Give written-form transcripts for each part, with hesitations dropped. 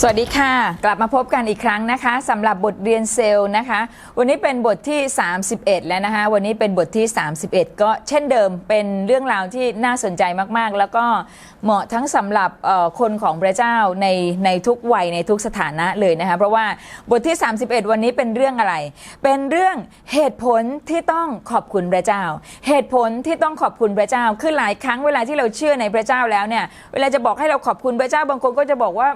สวัสดีค่ะกลับมาพบกันอีกครั้งนะคะสำหรับบทเรียนเซลล์นะคะวันนี้เป็นบทที่31แล้วนะคะวันนี้เป็นบทที่31ก็เช่นเดิมเป็นเรื่องราวที่น่าสนใจมากๆแล้วก็เหมาะทั้งสำหรับคนของพระเจ้าในทุกวัยในทุกสถานะเลยนะคะเพราะว่าบทที่31วันนี้เป็นเรื่องอะไรเป็นเรื่องเหตุผลที่ต้องขอบคุณพระเจ้าเหตุผลที่ต้องขอบคุณพระเจ้าคือหลายครั้งเวลาที่เราเชื่อในพระเจ้าแล้วเนี่ยเวลาจะบอกให้เราขอบคุณพระเจ้าบางคนก็จะบอกว่า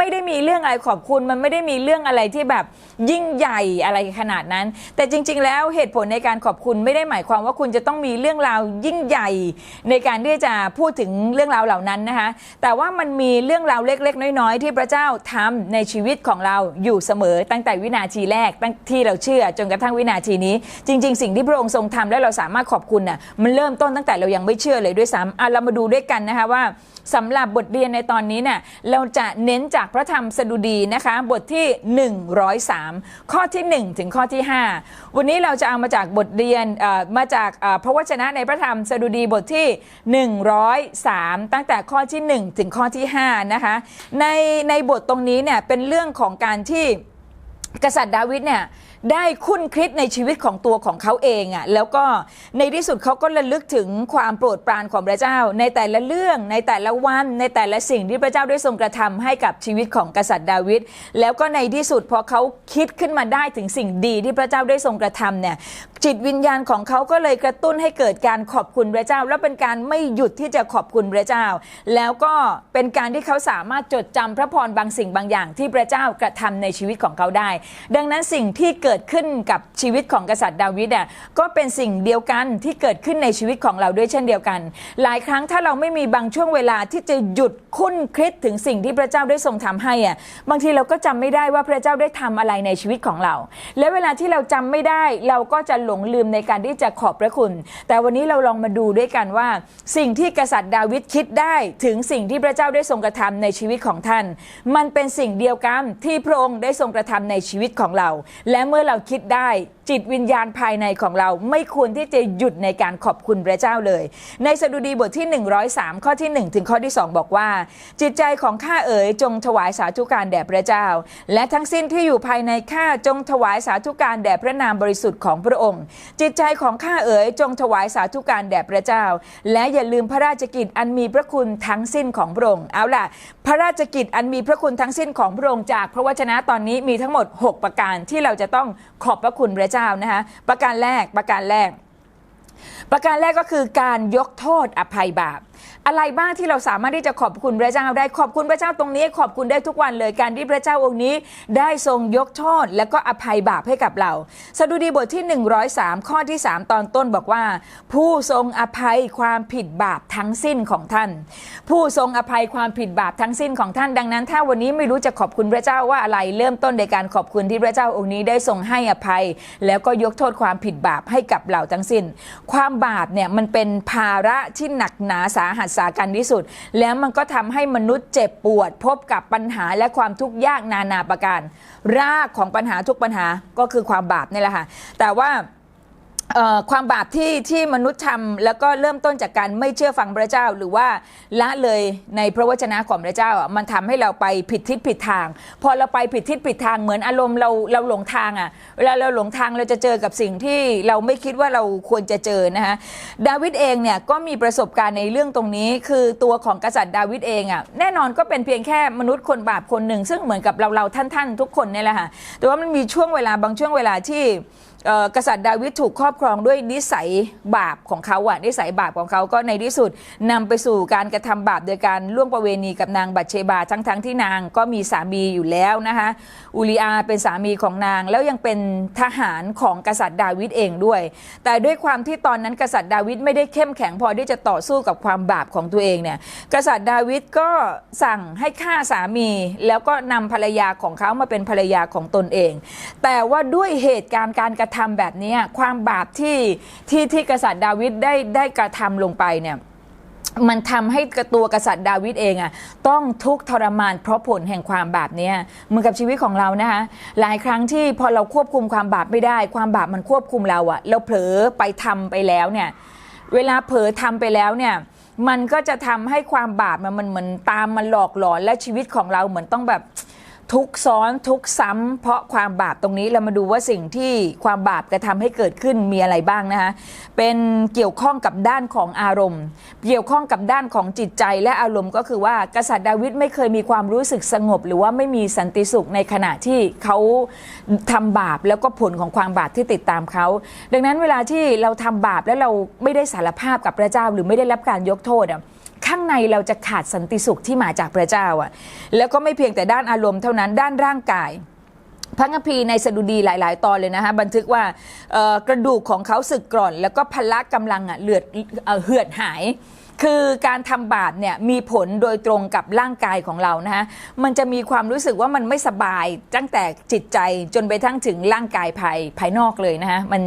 ไม่ได้มีเรื่องอะไรขอบคุณมันไม่ได้มีเรื่องอะไรที่แบบยิ่งใหญ่อะไรขนาดนั้นแต่จริงๆแล้วเหตุผลในการขอบคุณไม่ได้หมายความว่าคุณจะต้องมีเรื่องราวยิ่งใหญ่ในการที่จะพูดถึงเรื่องราวเหล่านั้นนะคะแต่ว่ามันมีเรื่องราวเล็กๆน้อยๆที่พระเจ้าทำในชีวิตของเราอยู่เสมอตั้งแต่วินาทีแรกตั้งที่เราเชื่อจนกระทั่งวินาทีนี้จริงๆสิ่งที่พระองค์ทรงทำและเราสามารถขอบคุณน่ะมันเริ่มต้นตั้งแต่เรายังไม่เชื่อเลยด้วยซ้ำเรามาดูด้วยกันนะคะว่าสำหรับบทเรียนในตอนนี้เนี่ยเราจะเน้นจากพระธรรมสดุดีนะคะบทที่103ข้อที่1ถึงข้อที่5วันนี้เราจะเอามาจากบทเรียนมาจากพระวจนะในพระธรรมสดุดีบทที่103ตั้งแต่ข้อที่1ถึงข้อที่5นะคะในบทตรงนี้เนี่ยเป็นเรื่องของการที่กษัตริย์ดาวิดเนี่ยได้คุ้นคิดในชีวิตของตัวของเขาเองอ่ะแล้วก็ในที่สุดเขาก็ระลึกถึงความโปรดปรานของพระเจ้าในแต่ละเรื่องในแต่ละวันในแต่ละสิ่งที่พระเจ้าได้ทรงกระทำให้กับชีวิตของกษัตริย์ดาวิดแล้วก็ในที่สุดพอเขาคิดขึ้นมาได้ถึงสิ่งดีที่พระเจ้าได้ทรงกระทำเนี่ยจิตวิญญาณของเขาก็เลยกระตุ้นให้เกิดการขอบคุณพระเจ้าและเป็นการไม่หยุดที่จะขอบคุณพระเจ้าแล้วก็เป็นการที่เขาสามารถจดจำพระพรบางสิ่งบางอย่างที่พระเจ้ากระทำในชีวิตของเขาได้ดังนั้นสิ่งที่เกิดขึ้นกับชีวิตของกษัตริย์ดาวิดก็เป็นสิ่งเดียวกันที่เกิดขึ้นในชีวิตของเราด้วยเช่นเดียวกันหลายครั้งถ้าเราไม่มีบางช่วงเวลาที่จะหยุดคุ้นคิดถึงสิ่งที่พระเจ้าได้ทรงทำให้บางทีเราก็จำไม่ได้ว่าพระเจ้าได้ทำอะไรในชีวิตของเราและเวลาที่เราจำไม่ได้เราก็จะหลงลืมในการที่จะขอบพระคุณแต่วันนี้เราลองมาดูด้วยกันว่าสิ่งที่กษัตริย์ดาวิดคิดได้ถึงสิ่งที่พระเจ้าได้ทรงกระทำในชีวิตของท่านมันเป็นสิ่งเดียวกันที่พระองค์ได้ทรงกระทำในชีวิตของเราและเมื่อเราคิดได้จิตวิญญาณภายในของเราไม่ควรที่จะหยุดในการขอบคุณพระเจ้าเลยในสดุดีบทที่103ข้อที่1ถึงข้อที่2บอกว่าจิตใจของข้าเอ๋ยจงถวายสาธุการแด่พระเจ้าและทั้งสิ้นที่อยู่ภายในข้าจงถวายสาธุการแด่พระนามบริสุทธิ์ของพระองค์จิตใจของข้าเอ๋ยจงถวายสาธุการแด่พระเจ้าและอย่าลืมพระราชกิจอันมีพระคุณทั้งสิ้นของพระองค์เอาล่ะพระราชกิจอันมีพระคุณทั้งสิ้นของพระองค์จากพระวจนะตอนนี้มีทั้งหมด6ประการที่เราจะต้องขอบพระคุณพระเจ้านะคะประการแรกก็คือการยกโทษอภัยบาปอะไรบ้างที่เราสามารถที่จะขอบคุณพระเจ้าได้ขอบคุณพระเจ้าตรงนี้ขอบคุณได้ทุกวันเลยการที่พระเจ้าองค์นี้ได้ทรงยกโทษและก็อภัยบาปให้กับเราสดุดีบทที่103ข้อที่3ตอนต้นบอกว่าผู้ทรงอภัยความผิดบาปทั้งสิ้นของท่านผู้ทรงอภัยความผิดบาปทั้งสิ้นของท่านดังนั้นถ้าวันนี้ไม่รู้จะขอบคุณพระเจ้าว่าอะไรเริ่มต้นในการขอบคุณที่พระเจ้าองค์นี้ได้ทรงให้อภัยแล้วก็ยกโทษความผิดบาปให้กับเราทั้งสิ้นความบาปเนี่ยมันเป็นภาระที่หนักหนาสาหัสสากันที่สุดแล้วมันก็ทำให้มนุษย์เจ็บปวดพบกับปัญหาและความทุกข์ยากนานาประการรากของปัญหาทุกปัญหาก็คือความบาปนี่แหละค่ะแต่ว่าความบาปที่มนุษย์ทำแล้วก็เริ่มต้นจากการไม่เชื่อฟังพระเจ้าหรือว่าละเลยในพระวจนะของพระเจ้ามันทำให้เราไปผิดทิศผิดทางพอเราไปผิดทิศผิดทางเหมือนอารมณ์เราหลงทางเวลาเราหลงทางเราจะเจอกับสิ่งที่เราไม่คิดว่าเราควรจะเจอนะคะดาวิดเองเนี่ยก็มีประสบการณ์ในเรื่องตรงนี้คือตัวของกษัตริย์ดาวิดเองแน่นอนก็เป็นเพียงแค่มนุษย์คนบาปคนหนึ่งซึ่งเหมือนกับเราท่านทุกคนนี่แหละค่ะแต่ว่ามันมีช่วงเวลาบางช่วงเวลาที่กษัตริย์ดาวิดถูกครอบครองด้วยนิสัยบาปของเขานิสัยบาปของเขาก็ในที่สุดนำไปสู่การกระทำบาปโดยการล่วงประเวณีกับนางบัตเชบาทั้งที่นางก็มีสามีอยู่แล้วนะคะอูริอาเป็นสามีของนางแล้วยังเป็นทหารของกษัตริย์ดาวิดเองด้วยแต่ด้วยความที่ตอนนั้นกษัตริย์ดาวิดไม่ได้เข้มแข็งพอที่จะต่อสู้กับความบาปของตัวเองเนี่ยกษัตริย์ดาวิดก็สั่งให้ฆ่าสามีแล้วก็นำภรรยาของเขามาเป็นภรรยาของตนเองแต่ว่าด้วยเหตุการณ์การกระทำแบบนี้ความบาปที่กษัตริย์ดาวิดได้กระทำลงไปเนี่ยมันทำให้ตัวกษัตริย์ดาวิดเองต้องทุกข์ทรมานเพราะผลแห่งความบาปนี้เหมือนกับชีวิตของเรานะคะหลายครั้งที่พอเราควบคุมความบาปไม่ได้ความบาปมันควบคุมเราเราเผลอไปทำไปแล้วเนี่ยเวลาเผลอทำไปแล้วเนี่ย มันก็จะทำให้ความบาปมันเหมือนตามมาหลอกหลอนและชีวิตของเราเหมือนต้องแบบทุกข์ซ้อนทุกข์ซ้ำเพราะความบาปตรงนี้เรามาดูว่าสิ่งที่ความบาปกระทำให้เกิดขึ้นมีอะไรบ้างนะคะเป็นเกี่ยวข้องกับด้านของอารมณ์เกี่ยวข้องกับด้านของจิตใจและอารมณ์ก็คือว่ากษัตริย์ดาวิดไม่เคยมีความรู้สึกสงบหรือว่าไม่มีสันติสุขในขณะที่เขาทำบาปแล้วก็ผลของความบาปที่ติดตามเขาดังนั้นเวลาที่เราทำบาปแล้วเราไม่ได้สารภาพกับพระเจ้าหรือไม่ได้รับการยกโทษข้างในเราจะขาดสันติสุขที่มาจากพระเจ้าแล้วก็ไม่เพียงแต่ด้านอารมณ์เท่านั้นด้านร่างกายพระคัมภีร์ในสดุดีหลายๆตอนเลยนะคะบันทึกว่ากระดูกของเขาสึกกร่อนแล้วก็พละกำลังเหือดหายคือการทำบาปเนี่ยมีผลโดยตรงกับร่างกายของเรานะคะมันจะมีความรู้สึกว่ามันไม่สบายตั้งแต่จิตใจจนไปทั้งถึงร่างกายภายนอกเลยนะคะมัน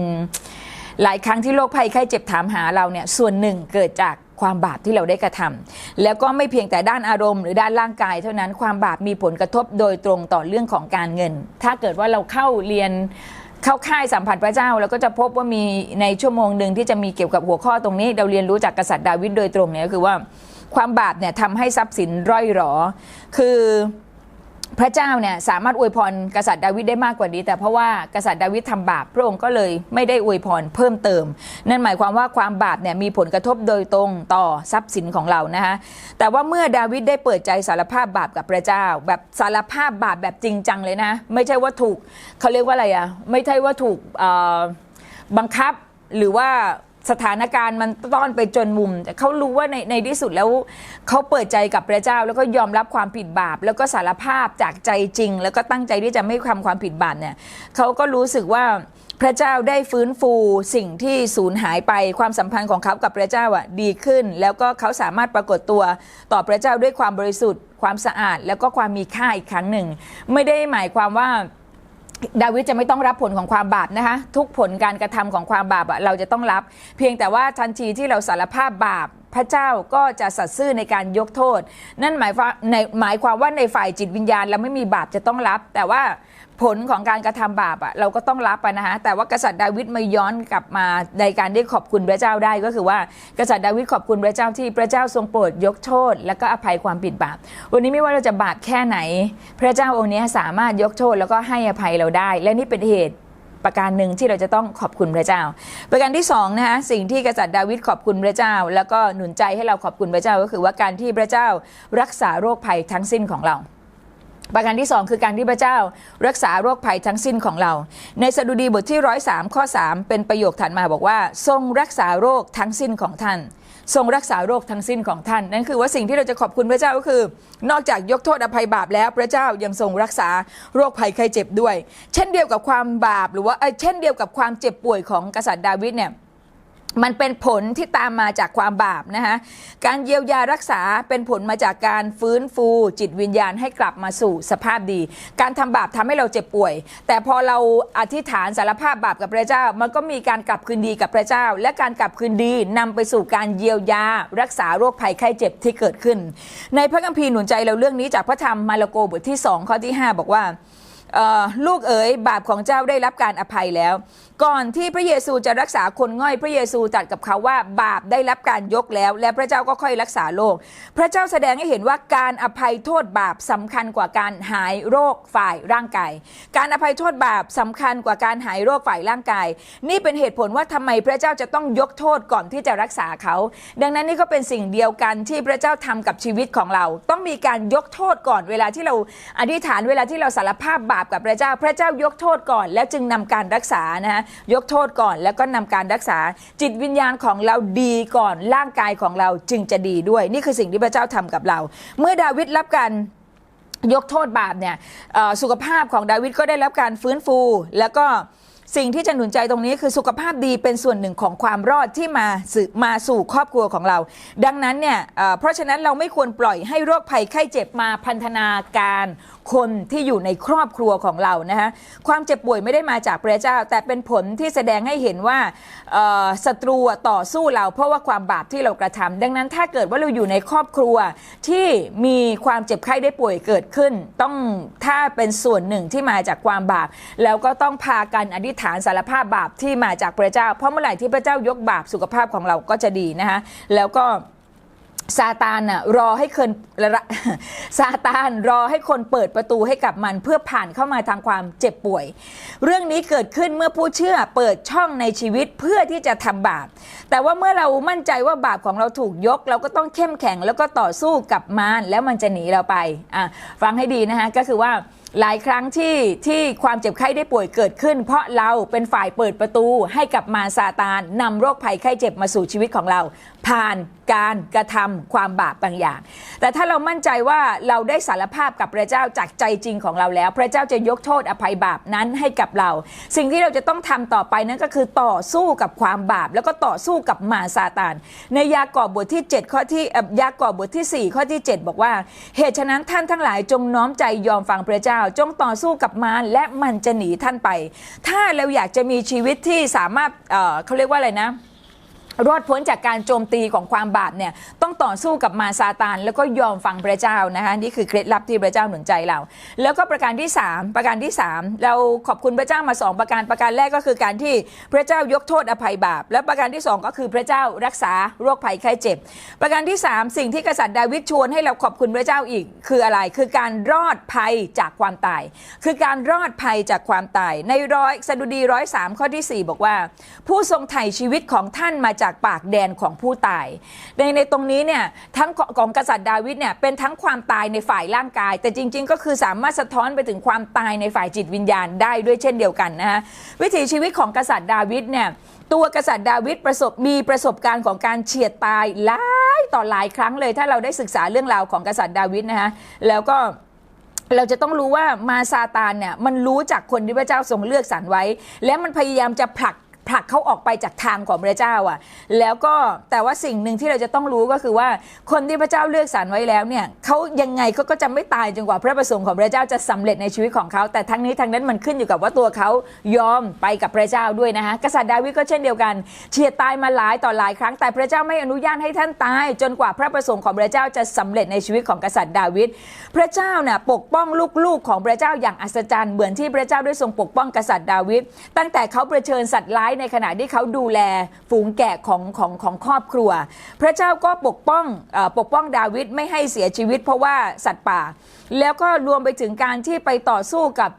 หลายครั้งที่โรคภัยไข้เจ็บถามหาเราเนี่ยส่วนหนึ่งเกิดจากความบาปที่เราได้กระทำแล้วก็ไม่เพียงแต่ด้านอารมณ์หรือด้านร่างกายเท่านั้นความบาปมีผลกระทบโดยตรงต่อเรื่องของการเงินถ้าเกิดว่าเราเข้าเรียนเข้าค่ายสัมผัสพระเจ้าเราก็จะพบว่ามีในชั่วโมงหนึ่งที่จะมีเกี่ยวกับหัวข้อตรงนี้เราเรียนรู้จากกษัตริย์ดาวิดโดยตรงเนี่ยคือว่าความบาปเนี่ยทำให้ทรัพย์สินร่อยหรอคือพระเจ้าเนี่ยสามารถอวยพรกษัตริย์ดาวิดได้มากกว่านี้แต่เพราะว่ากษัตริย์ดาวิดทำบาปพระองค์ก็เลยไม่ได้อวยพรเพิ่มเติมนั่นหมายความว่าความบาปเนี่ยมีผลกระทบโดยตรงต่อทรัพย์สินของเรานะคะแต่ว่าเมื่อดาวิดได้เปิดใจสารภาพบาปกับพระเจ้าแบบสารภาพบาปแบบจริงจังเลยนะไม่ใช่ว่าถูกเขาเรียกว่าอะไรไม่ใช่ว่าถูกบังคับหรือว่าสถานการณ์มันต้อนไปจนมุมแต่เขารู้ว่าในที่สุดแล้วเขาเปิดใจกับพระเจ้าแล้วก็ยอมรับความผิดบาปแล้วก็สารภาพจากใจจริงแล้วก็ตั้งใจที่จะไม่ทำความผิดบาปเนี่ยเขาก็รู้สึกว่าพระเจ้าได้ฟื้นฟูสิ่งที่สูญหายไปความสัมพันธ์ของเขากับพระเจ้าดีขึ้นแล้วก็เขาสามารถปรากฏตัวต่อพระเจ้าด้วยความบริสุทธิ์ความสะอาดแล้วก็ความมีค่าอีกครั้งหนึ่งไม่ได้หมายความว่าดาวิดจะไม่ต้องรับผลของความบาปนะคะทุกผลการกระทำของความบาปเราจะต้องรับเพียงแต่ว่าทันทีที่เราสารภาพบาปพระเจ้าก็จะสัตย์ซื่อในการยกโทษนั่นหมายความว่าในฝ่ายจิตวิญญาณเราไม่มีบาปจะต้องรับแต่ว่าผลของการกระทำบาปเราก็ต้องรับนะคะแต่ว่ากษัตริย์ดาวิดมาย้อนกลับมาในการได้ขอบคุณพระเจ้าได้ก็คือว่ากษัตริย์ดาวิดขอบคุณพระเจ้าที่พระเจ้าทรงโปรดยกโทษและก็อภัยความผิดบาปวันนี้ไม่ว่าเราจะบาปแค่ไหนพระเจ้าองค์นี้สามารถยกโทษแล้วก็ให้อภัยเราได้และนี่เป็นเหตุประการหนึ่งที่เราจะต้องขอบคุณพระเจ้าประการที่2นะคะสิ่งที่กษัตริย์ดาวิดขอบคุณพระเจ้าแล้วก็หนุนใจให้เราขอบคุณพระเจ้าก็คือว่าการที่พระเจ้ารักษาโรคภัยทั้งสิ้นของเราประการที่2คือการที่พระเจ้ารักษาโรคภัยทั้งสิ้นของเราในสดุดีบทที่103ข้อ3เป็นประโยคถัดมาบอกว่าทรงรักษาโรคทั้งสิ้นของท่านทรงรักษาโรคทั้งสิ้นของท่านนั่นคือว่าสิ่งที่เราจะขอบคุณพระเจ้าก็คือนอกจากยกโทษอภัยบาปแล้วพระเจ้ายังทรงรักษาโรคภัยไข้เจ็บด้วยเช่นเดียวกับความบาปหรือว่าเช่นเดียวกับความเจ็บป่วยของกษัตริย์ดาวิดเนี่ยมันเป็นผลที่ตามมาจากความบาปนะคะการเยียวยารักษาเป็นผลมาจากการฟื้นฟูจิตวิญญาณให้กลับมาสู่สภาพดีการทำบาปทำให้เราเจ็บป่วยแต่พอเราอธิษฐานสารภาพบาปกับพระเจ้ามันก็มีการกลับคืนดีกับพระเจ้าและการกลับคืนดีนำไปสู่การเยียวยารักษาโรคภัยไข้เจ็บที่เกิดขึ้นในพระคัมภีร์หนุนใจเราเรื่องนี้จากพระธรรมมาระโกบทที่2ข้อที่5บอกว่าลูกเอ๋ยบาปของเจ้าได้รับการอภัยแล้วก่อนที่พระเยซูจะรักษาคนง่อยพระเยซูตรัสกับเขาว่าบาปได้รับการยกแล้วและพระเจ้าก็ค่อยรักษาโรคพระเจ้าแสดงให้เห็นว่าการอภัยโทษบาปสำคัญกว่าการหายโรคฝ่ายร่างกายการอภัยโทษบาปสำคัญกว่าการหายโรคฝ่ายร่างกายนี่เป็นเหตุผลว่าทำไมพระเจ้าจะต้องยกโทษก่อนที่จะรักษาเขาดังนั้นนี่ก็เป็นสิ่งเดียวกันที่พระเจ้าทำกับชีวิตของเราต้องมีการยกโทษก่อนเวลาที่เราอธิษฐานเวลาที่เราสารภาพบาปกับพระเจ้าพระเจ้ายกโทษก่อนแล้วจึงนำการรักษานะฮะยกโทษก่อนแล้วก็นำการรักษาจิตวิญญาณของเราดีก่อนร่างกายของเราจึงจะดีด้วยนี่คือสิ่งที่พระเจ้าทำกับเราเมื่อดาวิดรับการยกโทษบาปเนี่ยสุขภาพของดาวิดก็ได้รับการฟื้นฟูแล้วก็สิ่งที่จะหนุนใจตรงนี้คือสุขภาพดีเป็นส่วนหนึ่งของความรอดที่มาสู่ครอบครัวของเราดังนั้นเนี่ยเพราะฉะนั้นเราไม่ควรปล่อยให้โรคภัยไข้เจ็บมาพันธนาการคนที่อยู่ในครอบครัวของเรานะคะความเจ็บป่วยไม่ได้มาจากพระเจ้าแต่เป็นผลที่แสดงให้เห็นว่าศัตรูต่อสู้เราเพราะว่าความบาปที่เรากระทำดังนั้นถ้าเกิดว่าเราอยู่ในครอบครัวที่มีความเจ็บไข้ได้ป่วยเกิดขึ้นต้องถ้าเป็นส่วนหนึ่งที่มาจากความบาปแล้วก็ต้องพากันอธิษฐานสารภาพบาปที่มาจากพระเจ้าเพราะเมื่อไหร่ที่พระเจ้ายกบาปสุขภาพของเราก็จะดีนะคะแล้วก็ ซาตานน่ะรอให้คนซาตานรอให้คนเปิดประตูให้กับมันเพื่อผ่านเข้ามาทางความเจ็บป่วยเรื่องนี้เกิดขึ้นเมื่อผู้เชื่อเปิดช่องในชีวิตเพื่อที่จะทำบาปแต่ว่าเมื่อเรามั่นใจว่าบาปของเราถูกยกเราก็ต้องเข้มแข็งแล้วก็ต่อสู้กับมารแล้วมันจะหนีเราไปฟังให้ดีนะคะก็คือว่าหลายครั้งที่ความเจ็บไข้ได้ป่วยเกิดขึ้นเพราะเราเป็นฝ่ายเปิดประตูให้กับมารซาตานนำโรคภัยไข้เจ็บมาสู่ชีวิตของเราผ่านการกระทำความบาปบางอย่างแต่ถ้าเรามั่นใจว่าเราได้สารภาพกับพระเจ้าจากใจจริงของเราแล้วพระเจ้าจะยกโทษอภัยบาปนั้นให้กับเราสิ่งที่เราจะต้องทำต่อไปนั้นก็คือต่อสู้กับความบาปแล้วก็ต่อสู้กับมารซาตานในยากอบบทที่7ข้อที่ยากอบบทที่4ข้อที่7บอกว่าเหตุฉะนั้นท่านทั้งหลายจงน้อมใจยอมฟังพระเจ้าจงต่อสู้กับมารและมันจะหนีท่านไปถ้าเราอยากจะมีชีวิตที่สามารถเขาเรียกว่าอะไรนะรอดพ้นจากการโจมตีของความบาปเนี่ยต้องต่อสู้กับมารซาตานแล้วก็ยอมฟังพระเจ้านะคะนี่คือเคล็ดลับที่พระเจ้าหนุนใจเราแล้วก็ประการที่3เราขอบคุณพระเจ้ามา2ประการแรกก็คือการที่พระเจ้ายกโทษอภัยบาปและประการที่2ก็คือพระเจ้ารักษาโรคภัยไข้เจ็บประการที่3สิ่งที่กษัตริย์ดาวิดชวนให้เราขอบคุณพระเจ้าอีกคืออะไรคือการรอดภัยจากความตายคือการรอดภัยจากความตายในสดุดี103ข้อที่4บอกว่าผู้ทรงไถ่ชีวิตของท่านมาจากปากแดนของผู้ตายในตรงนี้เนี่ยทั้งของกษัตริย์ดาวิดเนี่ยเป็นทั้งความตายในฝ่ายร่างกายแต่จริงๆก็คือสามารถสะท้อนไปถึงความตายในฝ่ายจิตวิญญาณได้ด้วยเช่นเดียวกันนะฮะวิถีชีวิตของกษัตริย์ดาวิดเนี่ยตัวกษัตริย์ดาวิดมีประสบการณ์ของการเฉียดตายหลายต่อหลายครั้งเลยถ้าเราได้ศึกษาเรื่องราวของกษัตริย์ดาวิดนะฮะแล้วก็เราจะต้องรู้ว่ามาซาตานเนี่ยมันรู้จักคนที่พระเจ้าทรงเลือกสรรไว้และมันพยายามจะผลักเขาออกไปจากทางของพระเจ้าแล้วก็แต่ว่าสิ่งหนึ่งที่เราจะต้องรู้ก็คือว่าคนที่พระเจ้าเลือกสรรไว้แล้วเนี่ยเขายังไงเขาก็จะไม่ตายจนกว่าพระประสงค์ของพระเจ้าจะสำเร็จในชีวิตของเขาแต่ทั้งนี้ทั้งนั้นมันขึ้นอยู่กับว่าตัวเขายอมไปกับพระเจ้าด้วยนะคะกษัตริย์ดาวิดก็เช่นเดียวกันเฉียดตายมาหลายต่อหลายครั้งแต่พระเจ้าไม่อนุญาตให้ท่านตายจนกว่าพระประสงค์ของพระเจ้าจะสำเร็จในชีวิตของกษัตริย์ดาวิดพระเจ้าเนี่ยปกป้องลูกๆของพระเจ้าอย่างอัศจรรย์เหมือนที่พระเจ้าได้ทรงปกป้องกษัตริย์ดาวิดตั้งแต่เขาเผชิญสัตว์ร้ายในขณะที่เขาดูแลฝูงแกะของครอบครัวพระเจ้าก็ปกป้องดาวิดไม่ให้เสียชีวิตเพราะว่าสัตว์ป่าแล้วก็รวมไปถึงการที่ไปต่อสู้กับ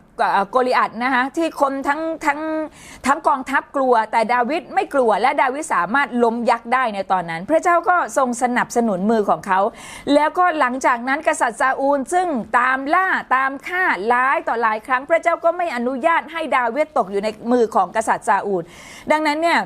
โกลิอัทนะคะที่คนทั้งกองทัพกลัวแต่ดาวิดไม่กลัวและดาวิดสามารถล้มยักษ์ได้ในตอนนั้นพระเจ้าก็ทรงสนับสนุนมือของเขาแล้วก็หลังจากนั้นกษัตริย์ซาอูลซึ่งตามล่าตามฆ่าหลายต่อหลายครั้งพระเจ้าก็ไม่อนุญาตให้ดาวิดตกอยู่ในมือของกษัตริย์ซาอูลดังนั้นเนี่ย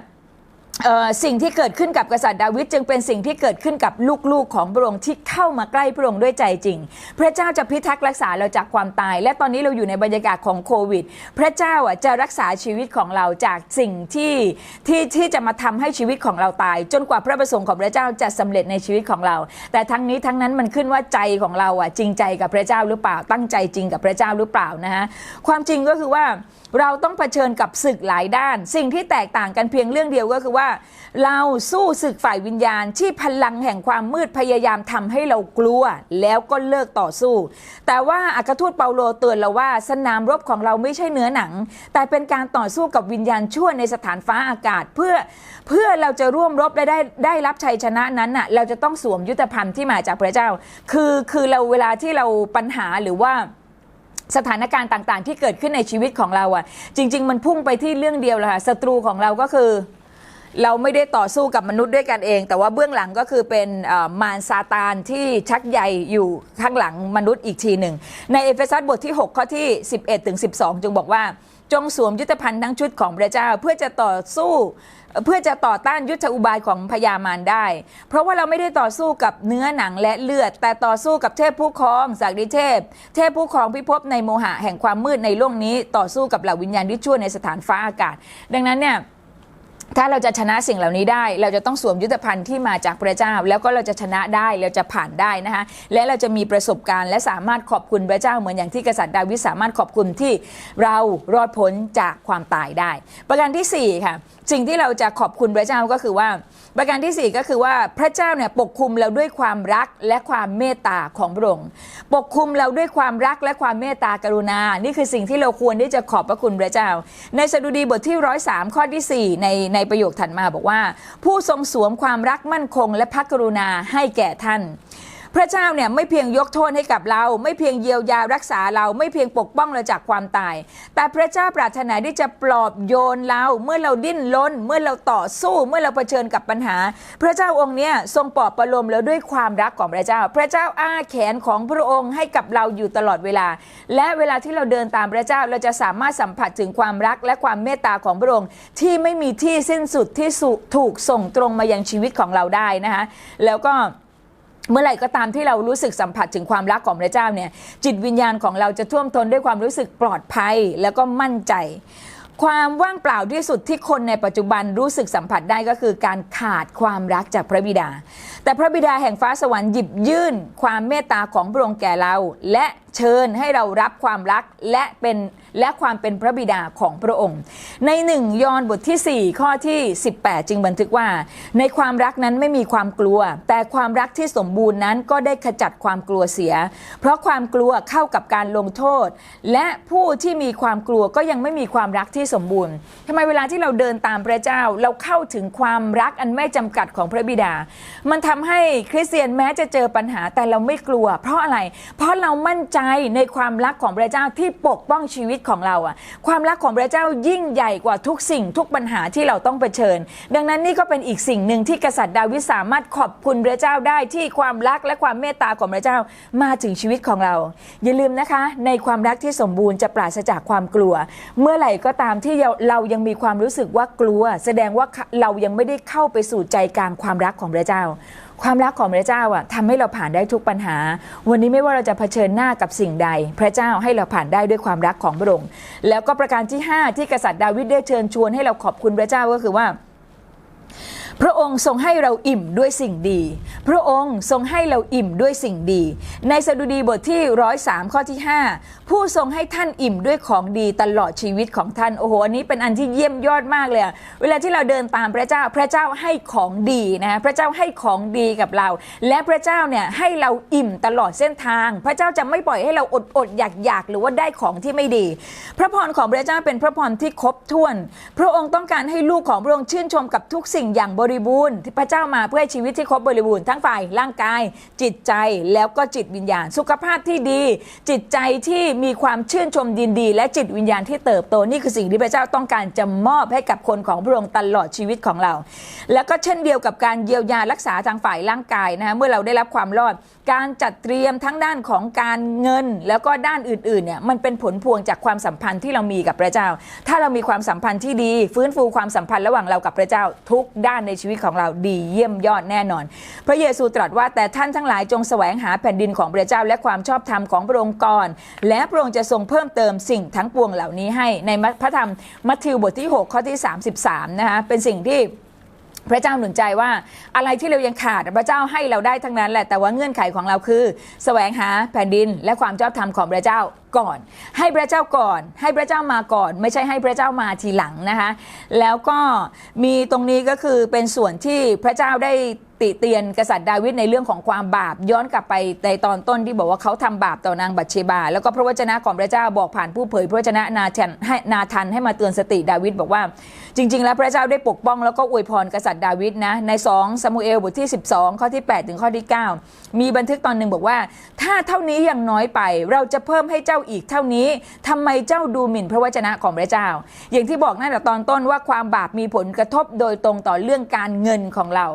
สิ่งที่เกิดขึ้นกับกษัตริย์ดาวิดจึงเป็นสิ่งที่เกิดขึ้นกับลูกๆของพระองค์ที่เข้ามาใกล้พระองค์ด้วยใจจริงพระเจ้าจะพิทักษ์รักษาเราจากความตายและตอนนี้เราอยู่ในบรรยากาศของโควิดพระเจ้าจะรักษาชีวิตของเราจากสิ่งที่จะมาทำให้ชีวิตของเราตายจนกว่าพระประสงค์ของพระเจ้าจะสำเร็จในชีวิตของเราแต่ทั้งนี้ทั้งนั้นมันขึ้นว่าใจของเราจริงใจกับพระเจ้าหรือเปล่าตั้งใจจริงกับพระเจ้าหรือเปล่านะฮะความจริงก็คือว่าเราต้องเผชิญกับศึกหลายด้านสิ่งที่แตกต่างกันเพียงเรื่องเดียวก็คือว่าเราสู้ศึกฝ่ายวิญญาณที่พลังแห่งความมืดพยายามทำให้เรากลัวแล้วก็เลิกต่อสู้แต่ว่าอัครทูตเปาโลเตือนเราว่าสนามรบของเราไม่ใช่เนื้อหนังแต่เป็นการต่อสู้กับวิญญาณชั่วในสถานฟ้าอากาศเพื่อเราจะร่วมรบและได้รับชัยชนะนั้นเราจะต้องสวมยุทธภัณฑ์ที่มาจากพระเจ้าคือเราเวลาที่เราปัญหาหรือว่าสถานการณ์ต่างๆที่เกิดขึ้นในชีวิตของเราจริงๆมันพุ่งไปที่เรื่องเดียวเลยค่ะศัตรูของเราก็คือเราไม่ได้ต่อสู้กับมนุษย์ด้วยกันเองแต่ว่าเบื้องหลังก็คือเป็นมารซาตานที่ชักใยอยู่ข้างหลังมนุษย์อีกทีหนึ่งในเอเฟซัสบทที่6ข้อที่11-12จึงบอกว่าจงสวมยุทธภัณฑ์ทั้งชุดของพระเจ้าเพื่อจะต่อต้านยุทธอุบายของพญามารได้เพราะว่าเราไม่ได้ต่อสู้กับเนื้อหนังและเลือดแต่ต่อสู้กับเทพผู้ครองศักดิเทพผู้ครองพิภพในโมหะแห่งความมืดในโลกนี้ต่อสู้กับเหล่าวิญญาณที่ชั่วในสถานฟ้าอากาศดังนั้นเนี่ยถ้าเราจะชนะสิ่งเหล่านี้ได้เราจะต้องสวมยุทธภัณฑ์ที่มาจากพระเจ้าแล้วก็เราจะชนะได้เราจะผ่านได้นะคะและเราจะมีประสบการณ์และสามารถขอบคุณพระเจ้าเหมือนอย่างที่กษัตริย์ดาวิดสามารถขอบคุณที่เรารอดพ้นจากความตายได้ประการที่4ค่ะสิ่งที่เราจะขอบคุณพระเจ้าก็คือว่าประการที่4ก็คือว่าพระเจ้าเนี่ยปกคุมเราด้วยความรักและความเมตตาของพระองค์ปกคุมเราด้วยความรักและความเมตตากรุณานี่คือสิ่งที่เราควรที่จะขอบพระคุณพระเจ้าในสดุดีบทที่103ข้อที่4ใน ในประโยคถัดมาบอกว่าผู้ทรงสวมความรักมั่นคงและพระกรุณาให้แก่ท่านพระเจ้าเนี่ยไม่เพียงยกโทษให้กับเราไม่เพียงเยียวยารักษาเราไม่เพียงปกป้องเราจากความตายแต่พระเจ้าปรารถนาที่จะปลอบโยนเราเมื่อเราดิ้นรนเมื่อเราต่อสู้เมื่อเราเผชิญกับปัญหาพระเจ้าองค์เนี้ยทรงปลอบประโลมเราด้วยความรักของพระเจ้าพระเจ้าอ้าแขนของพระองค์ให้กับเราอยู่ตลอดเวลาและเวลาที่เราเดินตามพระเจ้าเราจะสามารถสัมผัสถึงความรักและความเมตตาของพระองค์ที่ไม่มีที่สิ้นสุดที่ถูกส่งตรงมายังชีวิตของเราได้นะคะแล้วก็เมื่อไหร่ก็ตามที่เรารู้สึกสัมผัสถึงความรักของพระเจ้าเนี่ยจิตวิญญาณของเราจะท่วมท้นด้วยความรู้สึกปลอดภัยแล้วก็มั่นใจความว่างเปล่าที่สุดที่คนในปัจจุบันรู้สึกสัมผัสได้ก็คือการขาดความรักจากพระบิดาแต่พระบิดาแห่งฟ้าสวรรค์หยิบยื่นความเมตตาของพระองค์แก่เราและเชิญให้เรารับความรักและความเป็นพระบิดาของพระองค์ใน1 ยอห์นบทที่4ข้อที่18จึงบันทึกว่าในความรักนั้นไม่มีความกลัวแต่ความรักที่สมบูรณ์นั้นก็ได้ขจัดความกลัวเสียเพราะความกลัวเข้ากับการลงโทษและผู้ที่มีความกลัวก็ยังไม่มีความรักที่สมบูรณ์ทำไมเวลาที่เราเดินตามพระเจ้าเราเข้าถึงความรักอันไม่จำกัดของพระบิดามันทำให้คริสเตียนแม้จะเจอปัญหาแต่เราไม่กลัวเพราะอะไรเพราะเรามั่นใจในความรักของพระเจ้าที่ปกป้องชีวิตของเราความรักของพระเจ้ายิ่งใหญ่กว่าทุกสิ่งทุกปัญหาที่เราต้องเผชิญดังนั้นนี่ก็เป็นอีกสิ่งหนึ่งที่กษัตริย์ดาวิดสามารถขอบคุณพระเจ้าได้ที่ความรักและความเมตตาของพระเจ้ามาถึงชีวิตของเราอย่าลืมนะคะในความรักที่สมบูรณ์จะปราศจากความกลัวเมื่อไหร่ก็ตามที่เรายังมีความรู้สึกว่ากลัวแสดงว่าเรายังไม่ได้เข้าไปสู่ใจกลางความรักของพระเจ้าความรักของพระเจ้าทำให้เราผ่านได้ทุกปัญหาวันนี้ไม่ว่าเราจะเผชิญหน้ากับสิ่งใดพระเจ้าให้เราผ่านได้ด้วยความรักของพระองค์แล้วก็ประการที่5ที่กษัตริย์ดาวิดได้เชิญชวนให้เราขอบคุณพระเจ้าก็คือว่าพระองค์ทรงให้เราอิ่มด้วยสิ่งดีพระองค์ทรงให้เราอิ่มด้วยสิ่งดีในสดุดีบทที่103ข้อที่5ผู้ทรงให้ท่านอิ่มด้วยของดีตลอดชีวิตของท่านโอ้โหอันนี้เป็นอันที่เยี่ยมยอดมากเลยเวลาที่เราเดินตามพระเจ้าพระเจ้าให้ของดีนะพระเจ้าให้ของดีกับเราและพระเจ้าเนี่ยให้เราอิ่มตลอดเส้นทางพระเจ้าจะไม่ปล่อยให้เราอดอยากหรือว่าได้ของที่ไม่ดีพระพรของพระเจ้าเป็นพระพรที่ครบถ้วนพระองค์ต้องการให้ลูกของพระองค์ชื่นชมกับทุกสิ่งอย่างบริบูรณ์ที่พระเจ้ามาเพื่อให้ชีวิตที่ครบบริบูรณ์ทั้งฝ่ายร่างกายจิตใจแล้วก็จิตวิญญาณสุขภาพที่ดีจิตใจที่มีความชื่นชมยินดีและจิตวิญญาณที่เติบโตนี่คือสิ่งที่พระเจ้าต้องการจะมอบให้กับคนของพระองค์ตลอดชีวิตของเราแล้วก็เช่นเดียวกับการเยียวยารักษาทางฝ่ายร่างกายนะเมื่อเราได้รับความรอดการจัดเตรียมทั้งด้านของการเงินแล้วก็ด้านอื่นๆเนี่ยมันเป็นผลพวงจากความสัมพันธ์ที่เรามีกับพระเจ้าถ้าเรามีความสัมพันธ์ที่ดีฟื้นฟูความสัมพันธ์ระหว่างเรากับพระเจ้าทุกด้านในชีวิตของเราดีเยี่ยมยอดแน่นอนพระเยซูตรัสว่าแต่ท่านทั้งหลายจงแสวงหาแผ่นดินของพระเจ้าและความชอบธรรมของพระองค์ก่อนและพระองค์จะทรงเพิ่มเติมสิ่งทั้งปวงเหล่านี้ให้ในพระธรรมมัทธิวบทที่6ข้อที่33นะคะเป็นสิ่งที่พระเจ้าหนุนใจว่าอะไรที่เรายังขาดพระเจ้าให้เราได้ทั้งนั้นแหละแต่ว่าเงื่อนไขของเราคือแสวงหาแผ่นดินและความชอบธรรมของพระเจ้าก่อนให้พระเจ้าก่อนให้พระเจ้ามาก่อนไม่ใช่ให้พระเจ้ามาทีหลังนะคะแล้วก็มีตรงนี้ก็คือเป็นส่วนที่พระเจ้าได้ติเตียนกษัตริย์ดาวิดในเรื่องของความบาปย้อนกลับไปในตอนต้นที่บอกว่าเขาทำบาปต่อนางบัตเชบาแล้วก็พระวจนะของพระเจ้าบอกผ่านผู้เผยพระวจนะนาธันให้มาเตือนสติดาวิดบอกว่าจริงๆแล้วพระเจ้าได้ปกป้องแล้วก็อวยพรกษัตริย์ดาวิดนะใน2ซามูเอลบทที่12ข้อที่8ถึงข้อที่9มีบันทึกตอนหนึ่งบอกว่าถ้าเท่านี้ยังน้อยไปเราจะเพิ่มให้เจ้าอีกเท่านี้ทำไมเจ้าดูหมิ่นพระวจนะของพระเจ้าอย่างที่บอกนั่นแหละตอนต้นว่าความบาปมีผลกระทบโดยตรงต่อเรื่องการเงินของเรา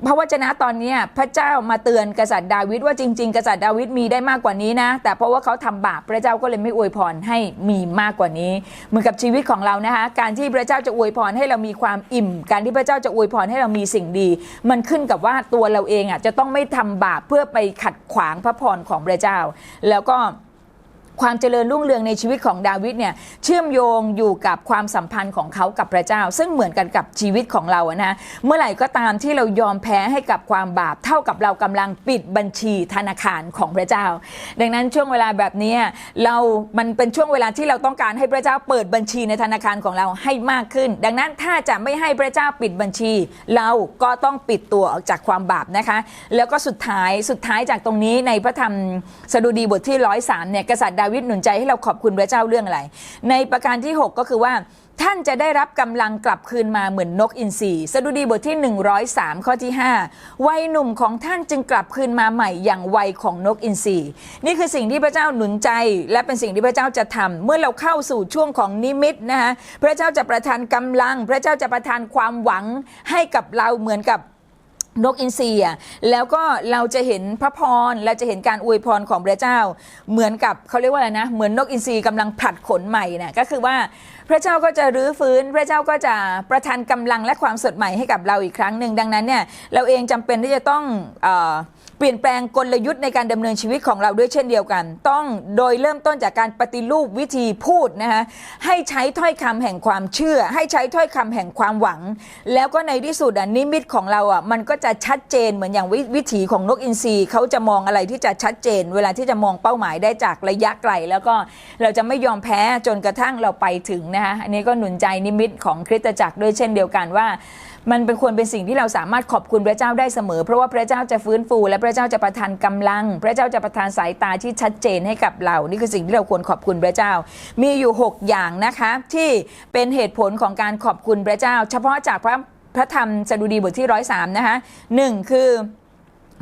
พระวจนะตอนนี้พระเจ้ามาเตือนกษัตริย์ดาวิดว่าจริงๆกษัตริย์ดาวิดมีได้มากกว่านี้นะแต่เพราะว่าเขาทำบาปพระเจ้าก็เลยไม่อวยพรให้มีมากกว่านี้เหมือนกับชีวิตของเรานะคะการที่พระเจ้าจะอวยพรให้เรามีความอิ่มการที่พระเจ้าจะอวยพรให้เรามีสิ่งดีมันขึ้นกับว่าตัวเราเองจะต้องไม่ทำบาปเพื่อไปขัดขวางพระพรของพระเจ้าแล้วก็ความเจริญรุ่งเรืองในชีวิตของดาวิดเนี่ยเชื่อมโยงอยู่กับความสัมพันธ์ของเขากับพระเจ้าซึ่งเหมือนกันกับชีวิตของเรานะเมื่อไหร่ก็ตามที่เรายอมแพ้ให้กับความบาปเท่ากับเรากำลังปิดบัญชีธนาคารของพระเจ้าดังนั้นช่วงเวลาแบบนี้มันเป็นช่วงเวลาที่เราต้องการให้พระเจ้าเปิดบัญชีในธนาคารของเราให้มากขึ้นดังนั้นถ้าจะไม่ให้พระเจ้าปิดบัญชีเราก็ต้องปิดตัวออกจากความบาปนะคะแล้วก็สุดท้ายจากตรงนี้ในพระธรรมสดุดีบทที่103เนี่ยกษัตริย์ าวิดหนุนใจให้เราขอบคุณพระเจ้าเรื่องอะไรในประการที่ 6 ก็คือว่าท่านจะได้รับกำลังกลับคืนมาเหมือนนกอินทรีสดุดีบทที่103ข้อที่5วัยหนุ่มของท่านจึงกลับคืนมาใหม่อย่างวัยของนกอินทรีนี่คือสิ่งที่พระเจ้าหนุนใจและเป็นสิ่งที่พระเจ้าจะทำเมื่อเราเข้าสู่ช่วงของนิมิตนะคะพระเจ้าจะประทานกำลังพระเจ้าจะประทานความหวังให้กับเราเหมือนกับนกอินทรีแล้วก็เราจะเห็นพระพรเราจะเห็นการอวยพรของพระเจ้าเหมือนกับเขาเรียกว่าอะไรนะเหมือนนกอินทรีกำลังผลัดขนใหม่นะก็คือว่าพระเจ้าก็จะรื้อฟื้นพระเจ้าก็จะประทานกำลังและความสดใหม่ให้กับเราอีกครั้งหนึ่งดังนั้นเนี่ยเราเองจำเป็นที่จะต้องเปลี่ยนแปลงกลยุทธ์ในการดำเนินชีวิตของเราด้วยเช่นเดียวกันต้องโดยเริ่มต้นจากการปฏิรูปวิธีพูดนะคะให้ใช้ถ้อยคำแห่งความเชื่อให้ใช้ถ้อยคำแห่งความหวังแล้วก็ในที่สุดนิมิตของเรามันก็จะชัดเจนเหมือนอย่างวิถีของนกอินทรีเขาจะมองอะไรที่จะชัดเจนเวลาที่จะมองเป้าหมายได้จากระยะไกลแล้วก็เราจะไม่ยอมแพ้จนกระทั่งเราไปถึงนะคะอันนี้ก็หนุนใจนิมิตของคริสตจักรด้วยเช่นเดียวกันว่ามันเป็นควรเป็นสิ่งที่เราสามารถขอบคุณพระเจ้าได้เสมอเพราะว่าพระเจ้าจะฟื้นฟูและพระเจ้าจะประทานกำลังพระเจ้าจะประทานสายตาที่ชัดเจนให้กับเรานี่คือสิ่งที่เราควรขอบคุณพระเจ้ามีอยู่6อย่างนะคะที่เป็นเหตุผลของการขอบคุณพระเจ้าเฉพาะจากพระธรรมสดุดีบทที่103นะคะ1คือ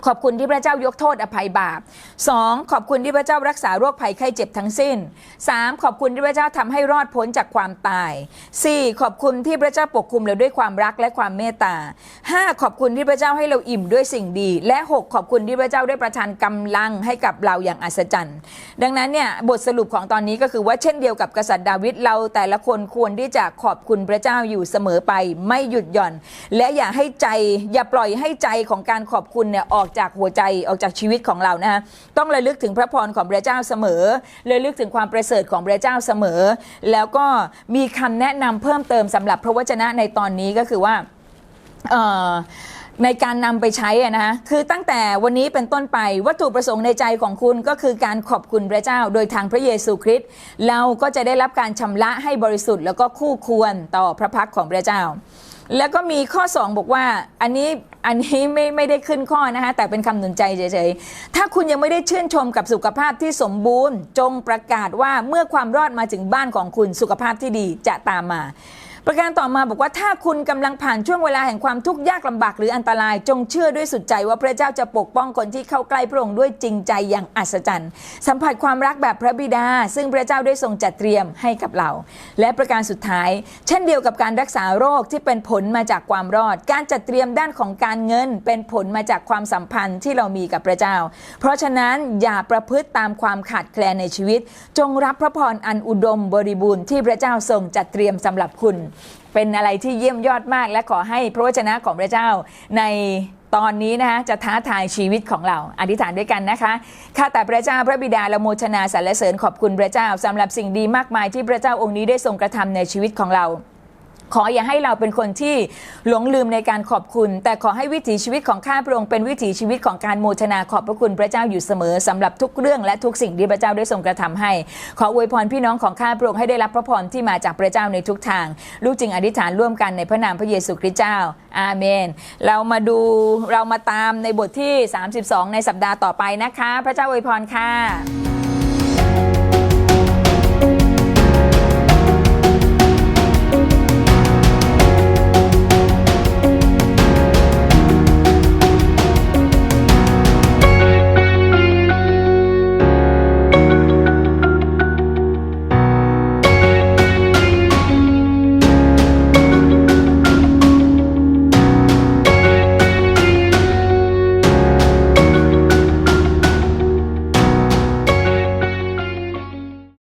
ขอบคุณที่พระเจ้ายกโทษอภัยบาป 2. ขอบคุณที่พระเจ้ารักษาโรคภัยไข้เจ็บทั้งสิ้น 3. ขอบคุณที่พระเจ้าทำให้รอดพ้นจากความตาย 4. ขอบคุณที่พระเจ้าปกคุมเราด้วยความรักและความเมตตา 5. ขอบคุณที่พระเจ้าให้เราอิ่มด้วยสิ่งดีและ 6. ขอบคุณที่พระเจ้าได้ประทานกำลังให้กับเราอย่างอัศจรรย์ดังนั้นเนี่ยบทสรุปของตอนนี้ก็คือว่าเช่นเดียวกับกษัตริย์ดาวิดเราแต่ละคนควรที่จะขอบคุณพระเจ้าอยู่เสมอไปไม่หยุดหย่อนและอย่าปล่อยให้ใจของการขอบคุณเนี่ยออกจากหัวใจออกจากชีวิตของเรานะฮะต้องระลึกถึงพระพรของพระเจ้าเสมอระลึกถึงความประเสริฐของพระเจ้าเสมอแล้วก็มีคำแนะนำเพิ่มเติมสำหรับพระวจนะในตอนนี้ก็คือว่าในการนำไปใช้นะคะคือตั้งแต่วันนี้เป็นต้นไปวัตถุประสงค์ในใจของคุณก็คือการขอบคุณพระเจ้าโดยทางพระเยซูคริสต์เราก็จะได้รับการชำระให้บริสุทธิ์แล้วก็คู่ควรต่อพระพักของพระเจ้าแล้วก็มีข้อ2บอกว่าอันนี้ไม่ได้ขึ้นข้อนะคะแต่เป็นคำหนุนใจเฉยๆถ้าคุณยังไม่ได้ชื่นชมกับสุขภาพที่สมบูรณ์จงประกาศว่าเมื่อความรอดมาถึงบ้านของคุณสุขภาพที่ดีจะตามมาประการต่อมาบอกว่าถ้าคุณกำลังผ่านช่วงเวลาแห่งความทุกข์ยากลำบากหรืออันตรายจงเชื่อด้วยสุดใจว่าพระเจ้าจะปกป้องคนที่เข้าใกล้พระองค์ด้วยจริงใจอย่างอัศจรรย์สัมผัสความรักแบบพระบิดาซึ่งพระเจ้าได้ทรงจัดเตรียมให้กับเราและประการสุดท้ายเช่นเดียวกับการรักษาโรคที่เป็นผลมาจากความรอดการจัดเตรียมด้านของการเงินเป็นผลมาจากความสัมพันธ์ที่เรามีกับพระเจ้าเพราะฉะนั้นอย่าประพฤติตามความขาดแคลนในชีวิตจงรับพระพรอันอุดมบริบูรณ์ที่พระเจ้าทรงจัดเตรียมสำหรับคุณเป็นอะไรที่เยี่ยมยอดมากและขอให้พระวจนะของพระเจ้าในตอนนี้นะคะจะท้าทายชีวิตของเราอธิษฐานด้วยกันนะคะข้าแต่พระเจ้าพระบิดาเราโมทนาสรรเสริญขอบคุณพระเจ้าสำหรับสิ่งดีมากมายที่พระเจ้าองค์นี้ได้ทรงกระทำในชีวิตของเราขออย่าให้เราเป็นคนที่หลงลืมในการขอบคุณแต่ขอให้วิถีชีวิตของข้าพระองค์เป็นวิถีชีวิตของการโมทนาขอบพระคุณพระเจ้าอยู่เสมอสำหรับทุกเรื่องและทุกสิ่งที่พระเจ้าได้ทรงกระทำให้ขออวยพรพี่น้องของข้าพระองค์ให้ได้รับพระพรที่มาจากพระเจ้าในทุกทางลูกจึงอธิษฐานร่วมกันในพระนามพระเยซูคริสต์เจ้าอาเมนเรามาตามในบทที่32ในสัปดาห์ต่อไปนะคะพระเจ้าอวยพรค่ะ